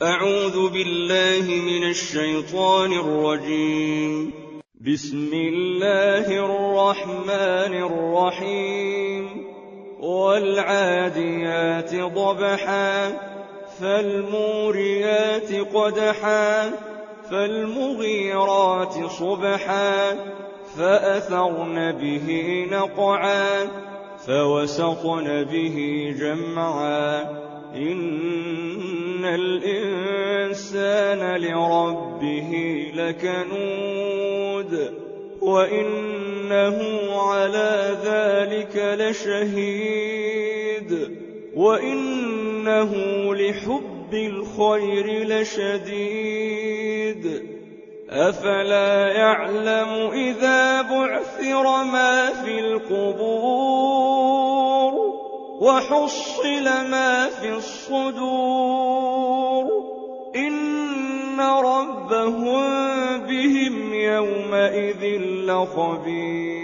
أعوذ بالله من الشيطان الرجيم. بسم الله الرحمن الرحيم. والعاديات ضبحا فالموريات قدحا فالمغيرات صبحا فأثرن به نقعا فوسطن به جمعا إن الإنسان لربه لكنود وإنه على ذلك لشهيد وإنه لحب الخير لشديد أفلا يعلم إذا بعثر ما في القبور وحصل ما في الصدور إن ربهم بهم يومئذ لخبير.